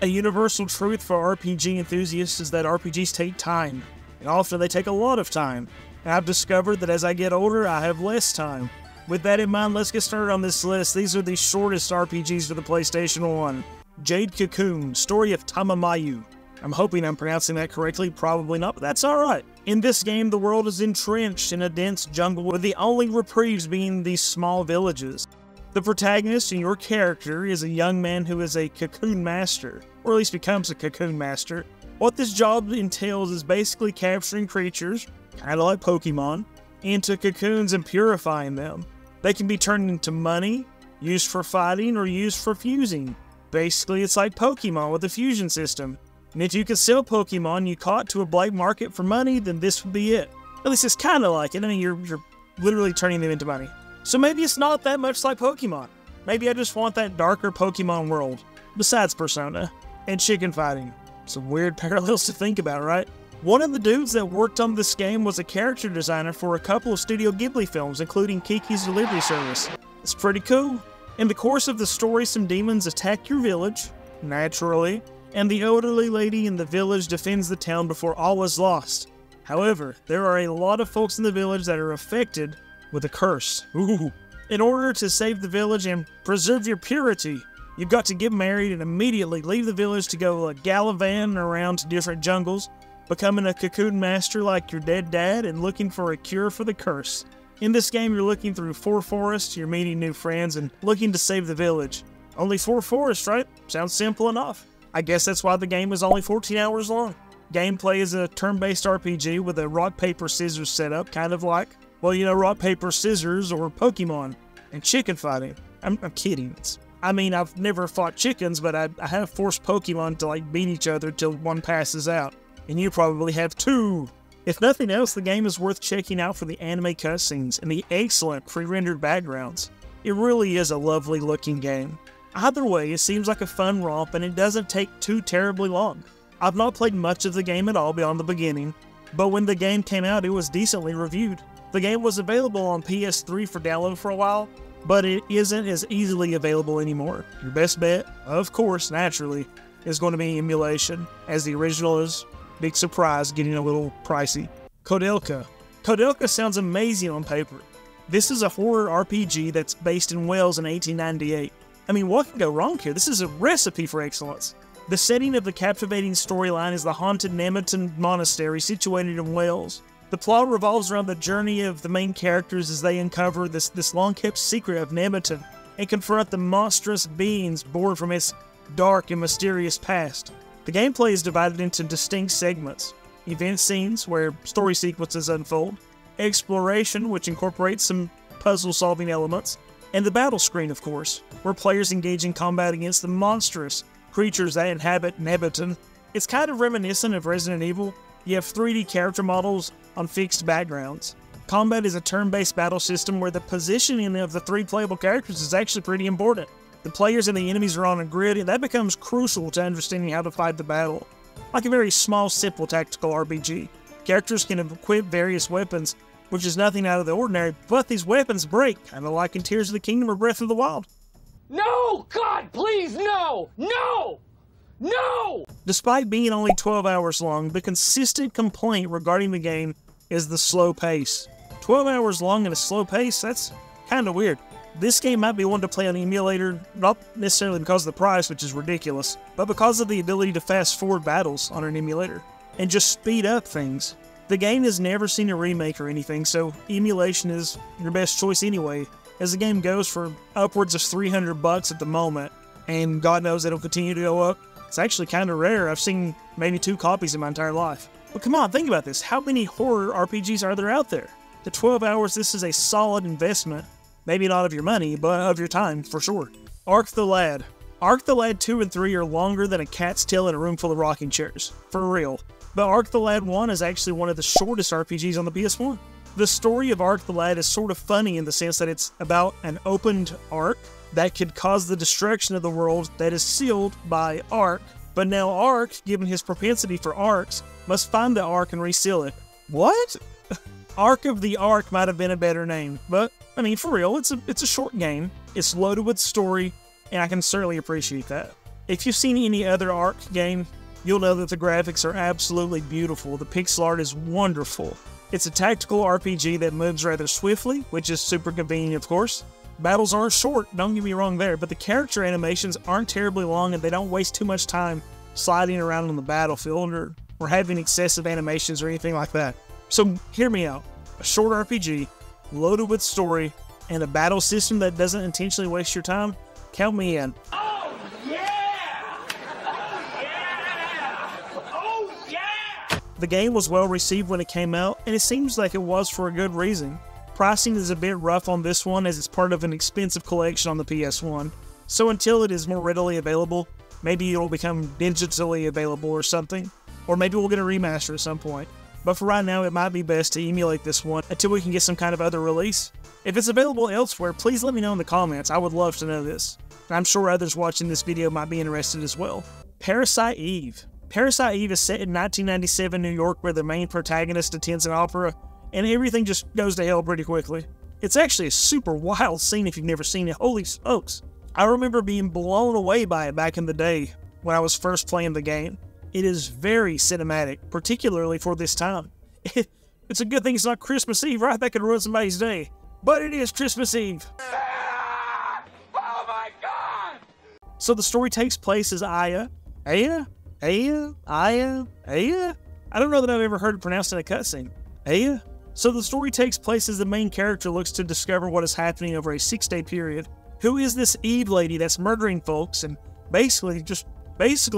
A universal truth for RPG enthusiasts is that RPGs take time, and often they take a lot of time. And I've discovered that as I get older, I have less time. With that in mind, let's get started on this list. These are the shortest RPGs for the PlayStation 1. Jade Cocoon, Story of Tamamu. I'm hoping I'm pronouncing that correctly, probably not, but that's alright. In this game, the world is entrenched in a dense jungle, with the only reprieves being these small villages. The protagonist and your character is a young man who is a cocoon master, or at least becomes a cocoon master. What this job entails is basically capturing creatures, kind of like Pokemon, into cocoons and purifying them. They can be turned into money, used for fighting, or used for fusing. Basically, it's like Pokemon with a fusion system. And if you could sell Pokemon you caught to a black market for money, then this would be it. At least it's kind of like it. I mean, you're literally turning them into money. So maybe it's not that much like Pokemon. Maybe I just want that darker Pokemon world. Besides Persona and chicken fighting. Some weird parallels to think about, right? One of the dudes that worked on this game was a character designer for a couple of Studio Ghibli films, including Kiki's Delivery Service. It's pretty cool. In the course of the story, some demons attack your village, naturally, and the elderly lady in the village defends the town before all is lost. However, there are a lot of folks in the village that are affected with a curse. Ooh. In order to save the village and preserve your purity, you've got to get married and immediately leave the village to go gallivanting around to different jungles, becoming a cocoon master like your dead dad and looking for a cure for the curse. In this game, you're looking through 4 forests, you're meeting new friends, and looking to save the village. Only 4 forests, right? Sounds simple enough. I guess that's why the game is only 14 hours long. Gameplay is a turn-based RPG with a rock-paper-scissors setup, kind of like, well, you know, rock-paper-scissors or Pokemon. And chicken fighting. I'm kidding. I mean, I've never fought chickens, but I have forced Pokemon to, beat each other till one passes out. And you probably have 2. If nothing else, the game is worth checking out for the anime cutscenes and the excellent pre-rendered backgrounds. It really is a lovely looking game. Either way, it seems like a fun romp and it doesn't take too terribly long. I've not played much of the game at all beyond the beginning, but when the game came out it was decently reviewed. The game was available on PS3 for download for a while, but it isn't as easily available anymore. Your best bet, of course, naturally, is going to be emulation, as the original is, big surprise, getting a little pricey. Kodelka. Kodelka sounds amazing on paper. This is a horror RPG that's based in Wales in 1898. I mean, what can go wrong here? This is a recipe for excellence. The setting of the captivating storyline is the haunted Nemeton Monastery situated in Wales. The plot revolves around the journey of the main characters as they uncover this long-kept secret of Nemeton and confront the monstrous beings born from its dark and mysterious past. The gameplay is divided into distinct segments: event scenes, where story sequences unfold, exploration, which incorporates some puzzle-solving elements, and the battle screen, of course, where players engage in combat against the monstrous creatures that inhabit Nemeton. It's kind of reminiscent of Resident Evil. You have 3D character models on fixed backgrounds. Combat is a turn-based battle system where the positioning of the 3 playable characters is actually pretty important. The players and the enemies are on a grid, and that becomes crucial to understanding how to fight the battle. Like a very small, simple tactical RPG. Characters can equip various weapons, which is nothing out of the ordinary, but these weapons break, kind of like in Tears of the Kingdom or Breath of the Wild. No! God, please, no! No! No! Despite being only 12 hours long, the consistent complaint regarding the game is the slow pace. 12 hours long and a slow pace, that's kind of weird. This game might be one to play on emulator, not necessarily because of the price, which is ridiculous, but because of the ability to fast forward battles on an emulator, and just speed up things. The game has never seen a remake or anything, so emulation is your best choice anyway, as the game goes for upwards of $300 at the moment, and God knows it'll continue to go up. It's actually kind of rare. I've seen maybe 2 copies in my entire life. But come on, think about this. How many horror RPGs are there out there? The 12 hours, this is a solid investment. Maybe not of your money, but of your time, for sure. Ark the Lad. Ark the Lad 2 and 3 are longer than a cat's tail in a room full of rocking chairs. For real. But Ark the Lad 1 is actually one of the shortest RPGs on the PS1. The story of Ark the Lad is sort of funny in the sense that it's about an opened ark that could cause the destruction of the world that is sealed by Ark, but now Ark, given his propensity for arcs, must find the ark and reseal it. What? Ark of the Ark might have been a better name, but, I mean, for real, it's a short game, it's loaded with story, and I can certainly appreciate that. If you've seen any other Ark game, you'll know that the graphics are absolutely beautiful. The pixel art is wonderful. It's a tactical RPG that moves rather swiftly, which is super convenient, of course. Battles aren't short, don't get me wrong there, but the character animations aren't terribly long and they don't waste too much time sliding around on the battlefield or having excessive animations or anything like that. So hear me out. A short RPG, loaded with story, and a battle system that doesn't intentionally waste your time? Count me in. Oh, yeah! Oh, yeah! Oh, yeah! The game was well received when it came out, and it seems like it was for a good reason. Pricing is a bit rough on this one as it's part of an expensive collection on the PS1, so until it is more readily available, maybe it'll become digitally available or something, or maybe we'll get a remaster at some point. But for right now, it might be best to emulate this one until we can get some kind of other release. If it's available elsewhere, please let me know in the comments. I would love to know this. I'm sure others watching this video might be interested as well. Parasite Eve. Parasite Eve is set in 1997 New York where the main protagonist attends an opera, and everything just goes to hell pretty quickly. It's actually a super wild scene if you've never seen it. Holy smokes. I remember being blown away by it back in the day when I was first playing the game. It is very cinematic, particularly for this time. It's a good thing it's not Christmas Eve, right? That could ruin somebody's day. But it is Christmas Eve. Oh my God! So the story takes place as Aya. I don't know that I've ever heard it pronounced in a cutscene. Aya? So the story takes place as the main character looks to discover what is happening over a 6-day period. Who is this Eve lady that's murdering folks and basically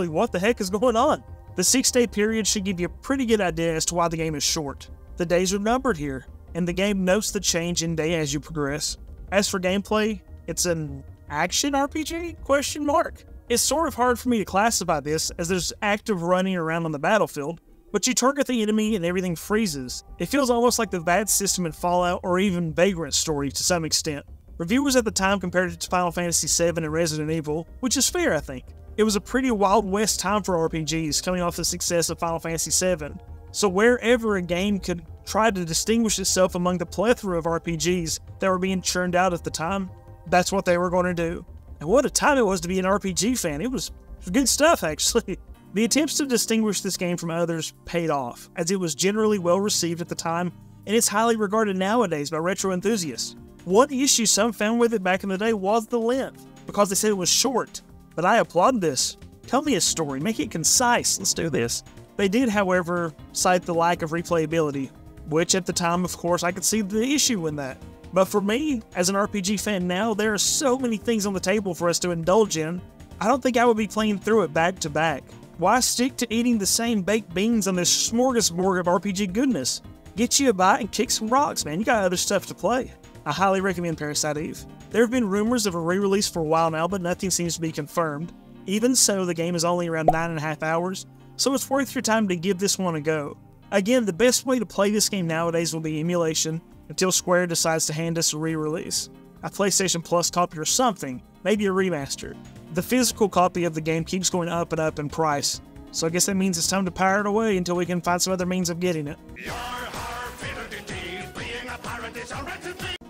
what the heck is going on? The 6-day period should give you a pretty good idea as to why the game is short. The days are numbered here, and the game notes the change in day as you progress. As for gameplay, it's an action RPG? Question mark. It's sort of hard for me to classify this as there's active running around on the battlefield, but you target the enemy and everything freezes. It feels almost like the VAD system in Fallout or even Vagrant's story to some extent. Reviewers at the time compared it to Final Fantasy VII and Resident Evil, which is fair I think. It was a pretty Wild West time for RPGs coming off the success of Final Fantasy VII. So wherever a game could try to distinguish itself among the plethora of RPGs that were being churned out at the time, that's what they were going to do. And what a time it was to be an RPG fan. It was good stuff, actually. The attempts to distinguish this game from others paid off, as it was generally well received at the time, and it's highly regarded nowadays by retro enthusiasts. One issue some found with it back in the day was the length, because they said it was short. But I applaud this. Tell me a story, make it concise, let's do this. They did, however, cite the lack of replayability, which at the time, of course, I could see the issue in that. But for me, as an RPG fan now, there are so many things on the table for us to indulge in, I don't think I would be playing through it back to back. Why stick to eating the same baked beans on this smorgasbord of RPG goodness? Get you a bite and kick some rocks, man. You got other stuff to play. I highly recommend Parasite Eve. There have been rumors of a re-release for a while now, but nothing seems to be confirmed. Even so, the game is only around 9.5 hours, so it's worth your time to give this one a go. Again, the best way to play this game nowadays will be emulation, until Square decides to hand us a re-release. A PlayStation Plus copy or something, maybe a remaster. The physical copy of the game keeps going up and up in price, so I guess that means it's time to power it away until we can find some other means of getting it.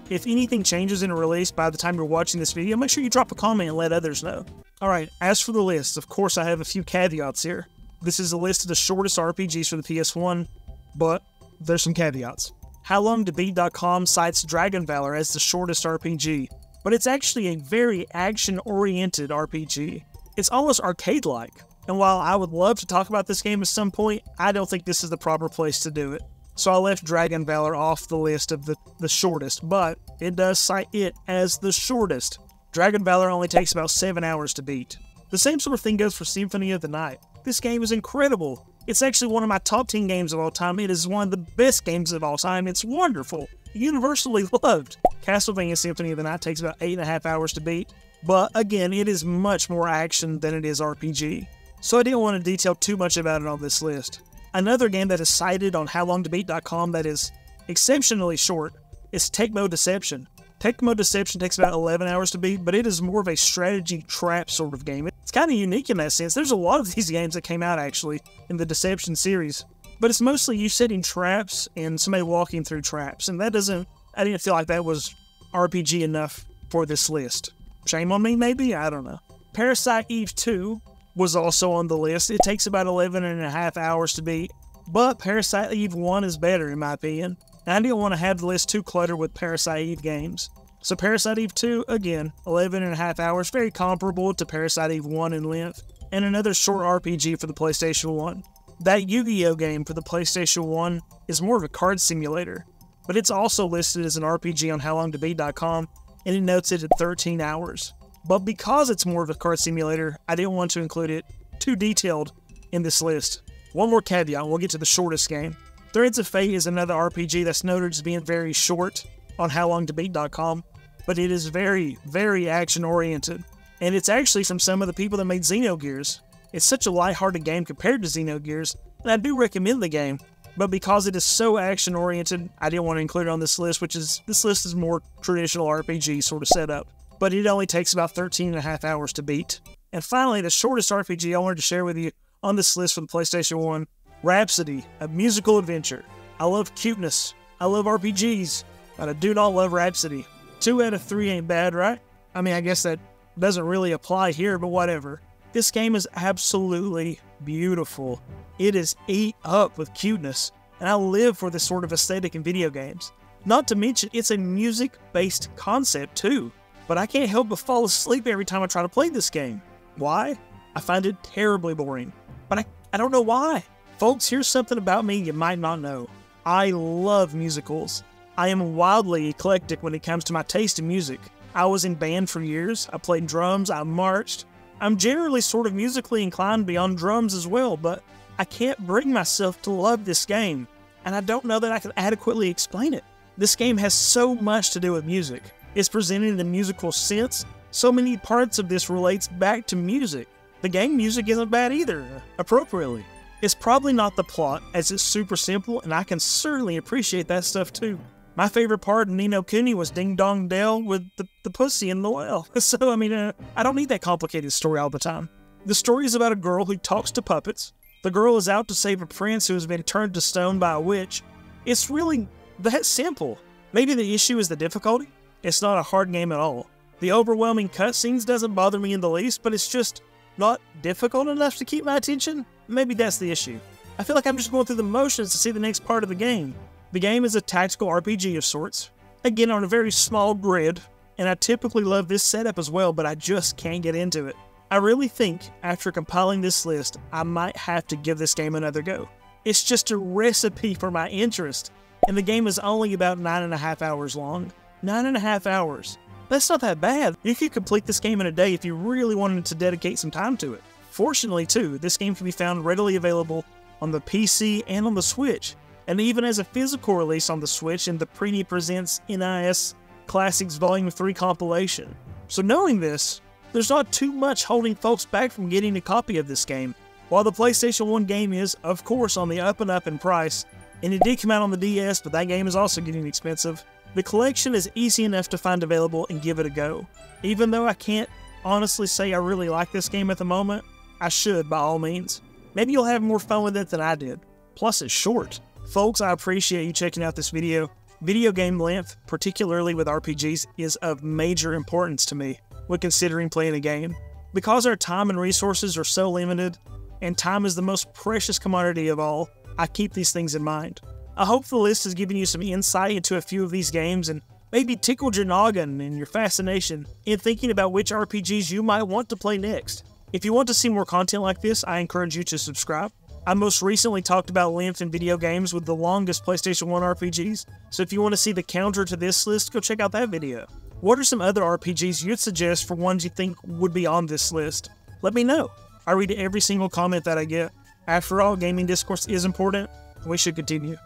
If anything changes in a release by the time you're watching this video, make sure you drop a comment and let others know. Alright, as for the list, of course I have a few caveats here. This is a list of the shortest RPGs for the PS1, but there's some caveats. HowLongToBeat.com cites Dragon Valor as the shortest RPG, but it's actually a very action-oriented RPG. It's almost arcade-like, and while I would love to talk about this game at some point, I don't think this is the proper place to do it. So I left Dragon Valor off the list of the shortest, but it does cite it as the shortest. Dragon Valor only takes about 7 hours to beat. The same sort of thing goes for Symphony of the Night. This game is incredible. It's actually one of my top 10 games of all time. It is one of the best games of all time. It's wonderful. Universally loved. Castlevania Symphony of the Night takes about 8.5 hours to beat, but again, it is much more action than it is RPG. So I didn't want to detail too much about it on this list. Another game that is cited on HowLongToBeat.com that is exceptionally short is Tecmo Deception. Tecmo Deception takes about 11 hours to beat, but it is more of a strategy trap sort of game. It's kind of unique in that sense. There's a lot of these games that came out actually in the Deception series, but it's mostly you setting traps and somebody walking through traps, and I didn't feel like that was RPG enough for this list. Shame on me maybe? I don't know. Parasite Eve 2 was also on the list. It takes about 11.5 hours to beat, but Parasite Eve 1 is better in my opinion. And I didn't want to have the list too cluttered with Parasite Eve games. So Parasite Eve 2, again, 11.5 hours, very comparable to Parasite Eve 1 in length, and another short RPG for the PlayStation 1. That Yu-Gi-Oh game for the PlayStation 1 is more of a card simulator, but it's also listed as an RPG on howlongtobeat.com, and it notes it at 13 hours. But because it's more of a card simulator, I didn't want to include it too detailed in this list. One more caveat, and we'll get to the shortest game. Threads of Fate is another RPG that's noted as being very short on howlongtobeat.com, but it is very, very action-oriented. And it's actually from some of the people that made Xenogears. It's such a lighthearted game compared to Xenogears, and I do recommend the game, but because it is so action-oriented, I didn't want to include it on this list, this list is more traditional RPG sort of setup. But it only takes about 13.5 hours to beat. And finally, the shortest RPG I wanted to share with you on this list for the PlayStation 1, Rhapsody, a musical adventure. I love cuteness, I love RPGs, but I do not love Rhapsody. 2 out of 3 ain't bad, right? I mean, I guess that doesn't really apply here, but whatever. This game is absolutely beautiful. It is eat up with cuteness, and I live for this sort of aesthetic in video games. Not to mention, it's a music-based concept too, but I can't help but fall asleep every time I try to play this game. Why? I find it terribly boring, but I don't know why. Folks, here's something about me you might not know. I love musicals. I am wildly eclectic when it comes to my taste in music. I was in band for years, I played drums, I marched. I'm generally sort of musically inclined beyond drums as well, but I can't bring myself to love this game, and I don't know that I can adequately explain it. This game has so much to do with music. It's presented in a musical sense. So many parts of this relates back to music. The game music isn't bad either, appropriately. It's probably not the plot, as it's super simple, and I can certainly appreciate that stuff too. My favorite part of Ni no Kuni was Ding Dong Dell with the pussy in the well. So, I mean, I don't need that complicated story all the time. The story is about a girl who talks to puppets. The girl is out to save a prince who has been turned to stone by a witch. It's really that simple. Maybe the issue is the difficulty. It's not a hard game at all. The overwhelming cutscenes doesn't bother me in the least, but it's just not difficult enough to keep my attention. Maybe that's the issue. I feel like I'm just going through the motions to see the next part of the game. The game is a tactical RPG of sorts, again on a very small grid, and I typically love this setup as well, but I just can't get into it. I really think, after compiling this list, I might have to give this game another go. It's just a recipe for my interest, and the game is only about 9.5 hours long. 9.5 hours. That's not that bad. You could complete this game in a day if you really wanted to dedicate some time to it. Fortunately too, this game can be found readily available on the PC and on the Switch, and even as a physical release on the Switch in the Preety Presents NIS Classics Volume 3 compilation. So knowing this, there's not too much holding folks back from getting a copy of this game. While the PlayStation 1 game is, of course, on the up and up in price, and it did come out on the DS, but that game is also getting expensive, the collection is easy enough to find available and give it a go. Even though I can't honestly say I really like this game at the moment, I should by all means. Maybe you'll have more fun with it than I did. Plus, it's short. Folks, I appreciate you checking out this video. Video game length, particularly with RPGs, is of major importance to me when considering playing a game. Because our time and resources are so limited, and time is the most precious commodity of all, I keep these things in mind. I hope the list has given you some insight into a few of these games and maybe tickled your noggin and your fascination in thinking about which RPGs you might want to play next. If you want to see more content like this, I encourage you to subscribe. I most recently talked about length in video games with the longest PlayStation 1 RPGs, so if you want to see the counter to this list, go check out that video. What are some other RPGs you'd suggest for ones you think would be on this list? Let me know. I read every single comment that I get. After all, gaming discourse is important, and we should continue.